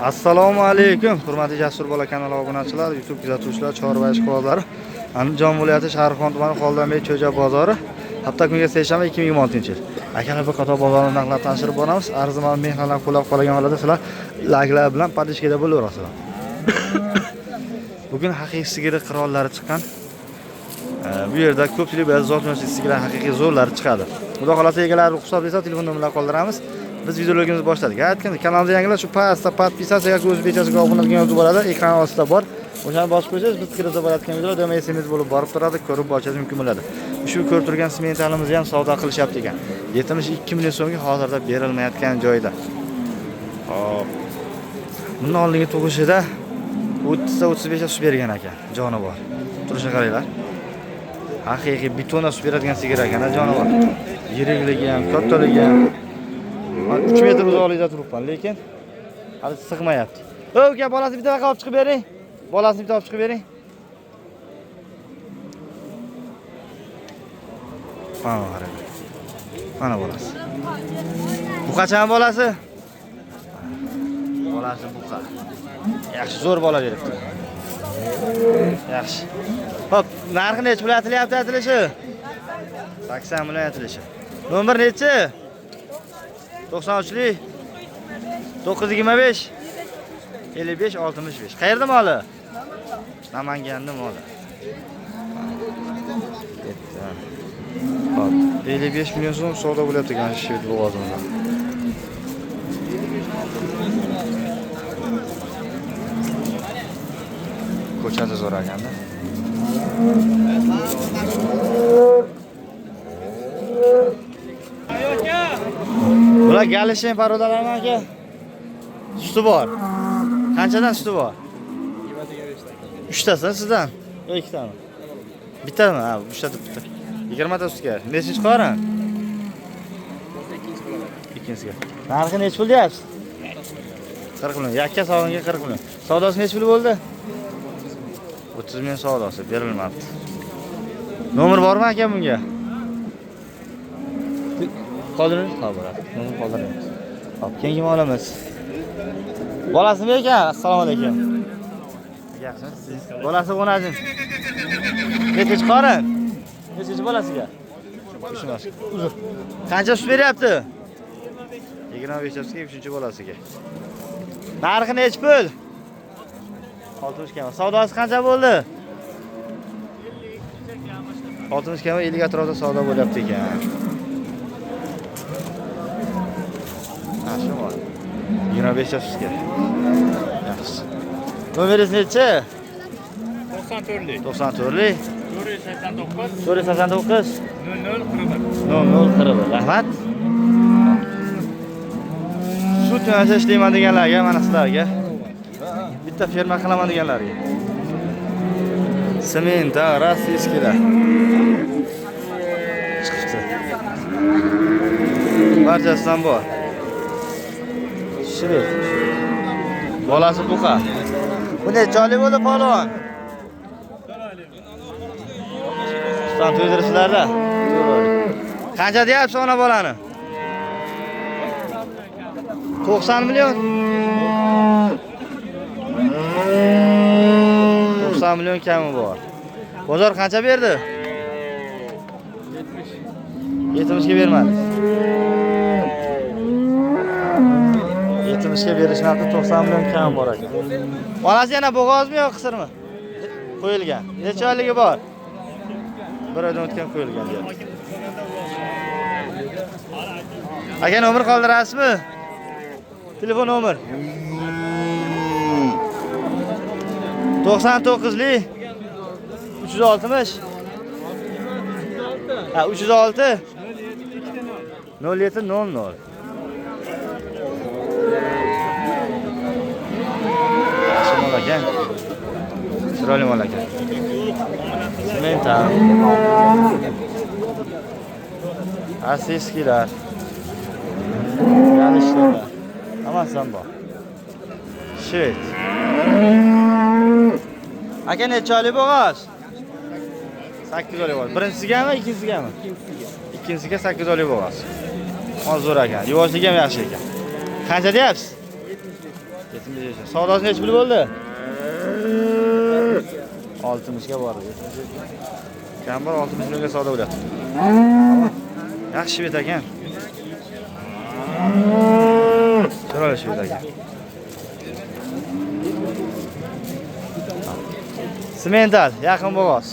Assalomu alaykum, hurmatli Jasur bola kanali obunachilar, YouTube kuzatuvchilar, chorva ishqibozlari. Andijon viloyati Shahrixon tumani Qoldamay Cho'ja bozori. Hafta kunga seshanba 2026-yil. Akalar bir qator bozorni naqlab tanishtirib boramiz. Arzimali mehmonlar qo'llab qolgan holda sizlar layklar bilan podishkada bo'laverasizlar. Bugun haqiqiy sigir qirollari chiqqan. Bu yerda ko'pchilik ba'zi zotmasiz sigirlar haqiqiy zo'rlari chiqadi. Xudo xolasa egalari ruxsat etsa telefon nomerlarini qoldiramiz. Biz videolarimizni boshladik. Aytgandik, kanalda yangilar shu pastda podpisatsiya yoki o'zbekchasiga obuna bo'lgan yozib boradi. Ekran ostida bor. O'shani bosib qo'ysangiz biz kirib borayotgan videolar doim SMS bo'lib borib turadi, ko'rib borishingiz mumkin bo'ladi. Shu ko'rib turgan smentalimizni ham savdo qilishyapti ekan. 72 million so'mga hozirda berilmayotgan joyda. Hop. Bundan oldingi tug'ishida 30-35 ta sut bergan ekan, jonivor. Turishini qaranglar. Haqiqiy betona sut beradigan sigir ekan, jonivor. Yirikligi ham, kattaligi ham 3 metr uzoqlikda turibman, lekin hali sig'mayapti. O'ka, bolasini bitta olib chiqib bering. Bolasini bitta olib chiqib bering. Mana qarang. Mana bolasi. Bu qachon bolasi? Bolasi buqa. Yaxshi, zo'r bola beribdi. Yaxshi. Hop, narxi necha pul aytilyapti aytilishi? 80 million aytilishi. Nomer nechi? 93lik 925 55 65. Qayerda moli? Namanganda moli. Hop, 55 million so'm savdo bo'lyapti ekan shu bo'g'ozimda. Ko'chasi zo'r ekanda. Bular galishin parodalarmi aka? Suti bor. Qanchadan suti bor? 3 tasan sizdan? Yo'q 2 tami? Bittami? Ha, ushlatib bitta. 20 ta sutga. Nechinchi qorin? Ikkinchisiga. Narxi necha pul deyapsiz? 40 million. Yakka sog'inga 40 million. Savdosi necha pul bo'ldi? 30 million savdosi berilmabdi. Nomer bormi aka bunga? Qoldiring, qoldiradi. Nomer qoldiramiz. Hop, keyingi molimiz. Bolasimi ekan? Assalomu alaykum. Yaxshimisiz? Bolasi o'najim. Nechinchi qorin? Nechinchi bolasiga? Uzr. Qancha sut beryapti? 25 tasiga 3-chi bolasiga. Narxi necha pul? 60 kam. Savdosi qancha bo'ldi? 60 kam 50 atrofida savdo bo'lyapti ekan. Shu bor. 25 tasiga. Yaxshi. Nomeringiz necha? 94lik. 94lik. 489 489 00 00 Rahmat. Sut yashash ishlayman deganlarga, mana sizlarga. Bitta ferma qilaman deganlarga. Sementa, rossiyskilar. Chiqibdi. Barchasidan bor. Shibet. Bolasi buqa. Bu necha oylik bo'ldi polvon? Sutdan to'ydirishlarda. Qancha deyapsiz ona bolani? 90 million. 90 million kami bor. Bozor qancha berdi? 70 ga bermadi. 70 ga berishmabdi, 90 million kam bor ekan. Onasi yana bo'g'ozmi yo qisirmi? Qo'yilgan. Necha oyligi bor? 1 oydan o'tgan qo'yilgan deyapti. Aka nomer qoldirasizmi? Telefon nomer 99lik 360 ha 306 0700. Yaxshi ekan. Chiroyli mol ekan. Sementa. Asiskilar. Yanlışlar. Hammasidan bor. Shit. Aka necha oylik bo'g'oz? 8 oylik bo'g'oz. Birinchisigami, ikkinchisigami? Ikkinchisiga 8 oylik bo'g'oz. Zo'r ekan. Yuvoshligi ham yaxshi ekan. Qancha deyapsiz? 75. Savdosi necha pul bo'ldi? 60 ga bordi. Kambar 60 millionga savdo bo'lyapti. Yaxshi bet ekan. Chiroyli bet ekan. Simental yaqin bo'g'oz.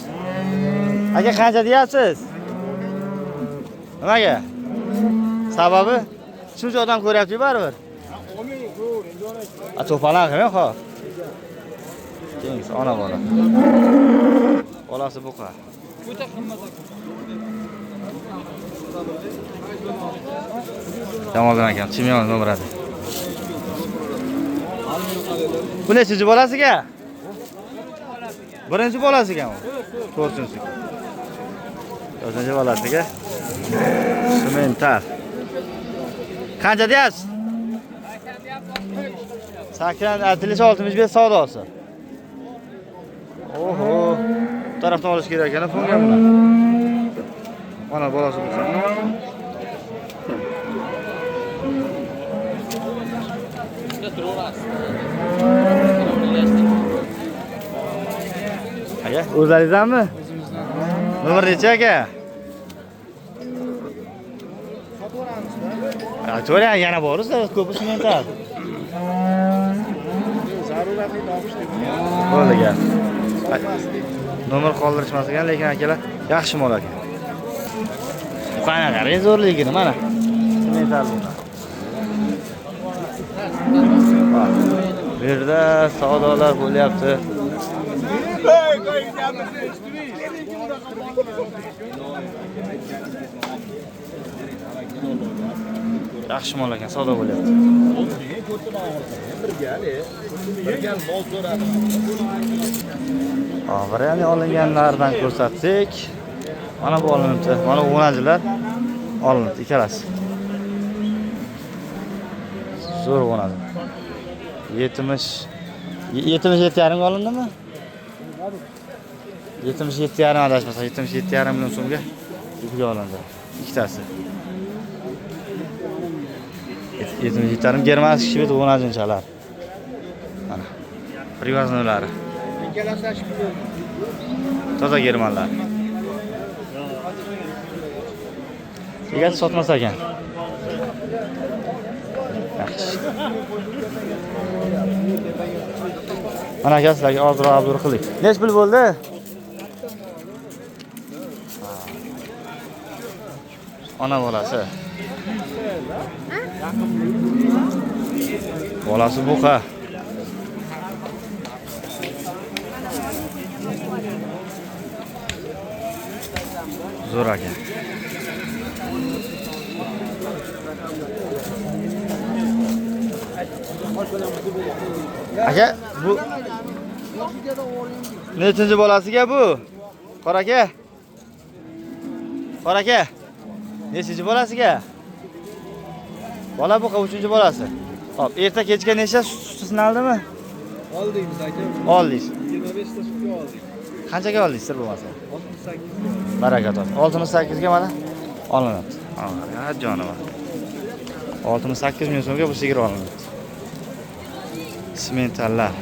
Aka qancha deyapsiz? Nimaga? Sababi shuncha odam ko'ryapti baribir. To'polon qilmang, xo'p. Keyingi ona bola. Bolasi buqa. Jamoldan akam, Chimyon nomeradi. Bu nechinchi bolasiga? Birinchi bolasiga mi? To'rtinchi. To'rtinchi bolasiga. Simental. Qancha deyapsiz? 65 savdosi. Oho. Bu tarafdan olish kerak ekan, bunga buni. Mana bolasi bo'lsa. Aka, o'zlaringizmi? Nomer necha aka? Aytavering, yana borsiz, ko'pi simental. Zaruratli topish deb. Bo'ldi gap. Nomer qoldirishmas ekan, lekin akalar yaxshi mol ekan. Qanaqa rezorligini mana. Simental bu. Bu yerda savdolar bo'lyapti. Yaxshi mol ekan, savdo bo'lyapti. Oxirgi olinganlardan ko'rsatdik. Mana bu olinibdi. Mana bu o'najilar olinibdi ikkalasi. Zo'r o'nadi. 77,5 olindimi? 77,5 adashmasa 77,5 million so'mga ikiga olindi. Ikkitasi. 77,5 germanskiy shved o'najinchalar. Mana. Privaznolari. Ikkalasi tashib bo'ldi. Toza germanlar. Egasi sotmas ekan. Yaxshi. Mana akasilarga ozroq qiling. Nech pul bo'ldi? Ona bolasi. Bolasi buqa. Zo'r ekan. Aka, bu nechinchi bolasiga bu? Qora aka. Qora aka. Nechinchi bolasiga? Bola buqa 3-bolasi. Hop, erta kechga necha sinaldimi? Oldingiz aka. Oldingiz. 25 ta sutga oldik. Qanchaga oldingiz sir bo'lmasa? 68. Baraka top. 68 ga mana olinadi. Ha, jonivor. 68 ming so'mga bu sigir olinadi. Simentallar.